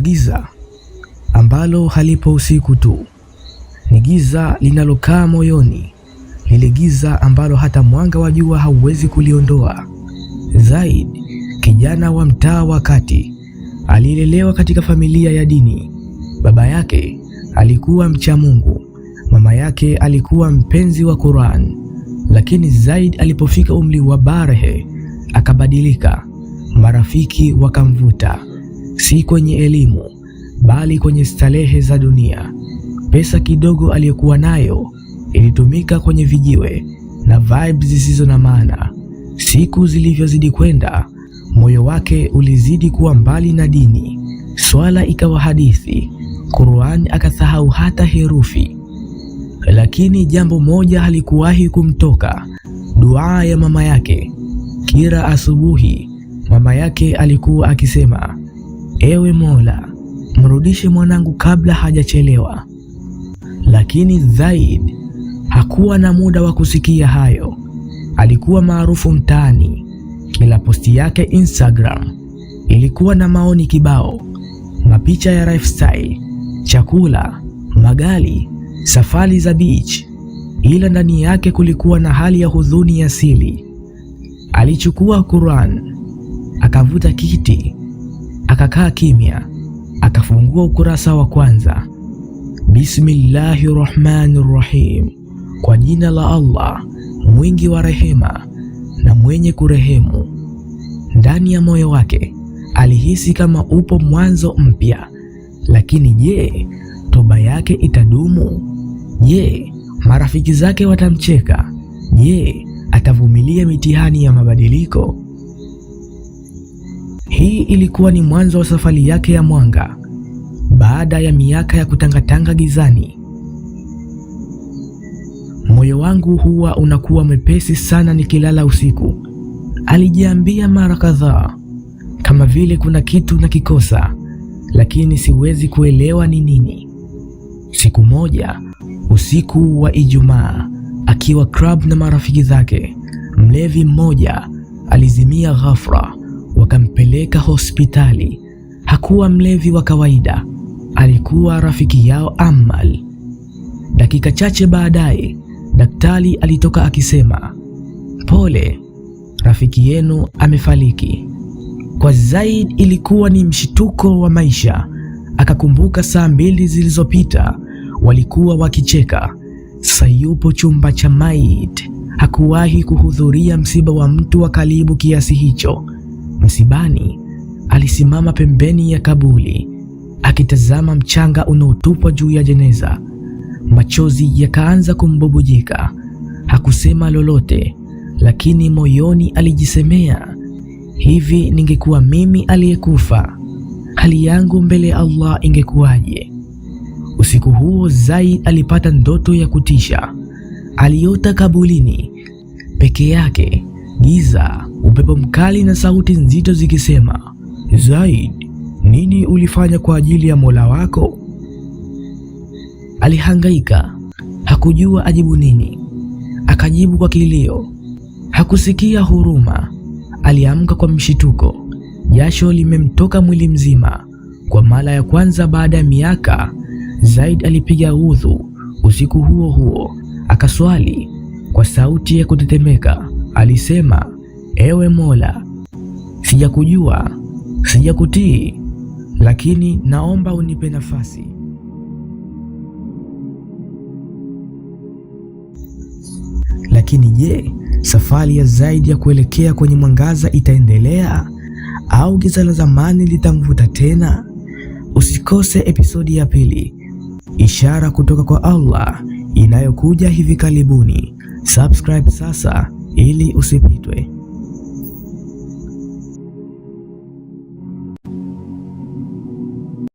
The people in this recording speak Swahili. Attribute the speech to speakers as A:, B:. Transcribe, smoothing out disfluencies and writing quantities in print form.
A: giza ambalo halipo usiku tu, ni giza linalokaa moyoni, lile giza ambalo hata mwanga wa jua hauwezi kuliondoa. Zaid, kijana wa mtaa wa kati, alilelewa katika familia ya dini. Baba yake alikuwa mcha Mungu, mama yake alikuwa mpenzi wa Qur'an. Lakini Zaid alipofika umri wa barehe akabadilika. Marafiki wakamvuta, si kwenye elimu bali kwenye starehe za dunia. Pesa kidogo aliyokuwa nayo ilitumika kwenye vijiwe na vibes zisizo na maana. Siku zilivyozidi kwenda, moyo wake ulizidi kuwa mbali na dini. Swala ikawa hadithi, Qur'an akasahau hata herufi. Lakini jambo moja halikuwahi kumtoka, dua ya mama yake. Kila asubuhi mama yake alikuwa akisema, ewe Mola, mrudishe mwanangu kabla hajachelewa. Lakini Zaid hakuwa na muda wa kusikia hayo. Alikuwa maarufu mtaani. Kila posti yake Instagram ilikuwa na maoni kibao, mapicha ya lifestyle, chakula, magari, safari za beach. Ila ndani yake kulikuwa na hali ya huzuni ya asili. Alichukua Qur'an, akavuta kiti, akakaa kimya, akafungua ukurasa wa kwanza. Bismillahirrahmanirrahim, kwa jina la Allah mwingi wa rehema na mwenye kurehemu. Ndani ya moyo wake alihisi kama upo mwanzo mpya. Lakini je, toba yake itadumu? Je, marafiki zake watamcheka? Je, atavumilia mitihani ya mabadiliko? Hii ilikuwa ni mwanzo wa safari yake ya mwanga. Baada ya miaka ya kutangatanga gizani, moyo wangu huwa unakuwa mwepesi sana nikilala usiku, alijiambia mara kadhaa, kama vile kuna kitu nakikosa, lakini siwezi kuelewa ni nini. Siku moja, usiku wa Ijumaa, akiwa club na marafiki zake, mlevi mmoja alizimia ghafla, wakampeleka hospitali. Hakuwa mlevi wa kawaida, alikuwa rafiki yao Amal. Dakika chache baadaye, daktari alitoka akisema, pole, rafiki yenu amefariki. Kwa Zaid ilikuwa ni mshituko wa maisha. Akakumbuka saa 2 zilizopita walikuwa wakicheka. Sasa yupo chumba cha maiti. Hakuwahi kuhudhuria msiba wa mtu wa karibu kiasi hicho. Msibani alisimama pembeni ya kaburi akitazama mchanga unaotupwa juu ya jeneza. Machozi yakaanza kumbubujika. Hakusema lolote, lakini moyoni alijisemea, hivi ningekuwa mimi aliyekufa, hali yangu mbele ya Allah ingekuwaje? Usiku huo Zaid alipata ndoto ya kutisha. Aliota kaburini peke yake, giza, upepo mkali na sauti nzito zikisema, Zaid, nini ulifanya kwa ajili ya Mola wako? Alihangaika, hakujua ajibu nini. Akajibu kwa kilio. Hakusikia huruma. Aliamka kwa mshituko, jasho limemtoka mwili mzima. Kwa mara ya kwanza baada ya miaka, Zaid alipiga udhu usiku huo huo, akaswali kwa sauti ya kutetemeka. Alisema, ewe Mola, sijakujua, sijakutii, lakini naomba unipe nafasi. Lakini je, safari ya Zaid ya kuelekea kwenye mwangaza itaendelea au giza la zamani litamvuta tena? Usikose episodi ya pili, ishara kutoka kwa Allah, inayokuja hivi karibuni. Subscribe sasa ili usipitwe.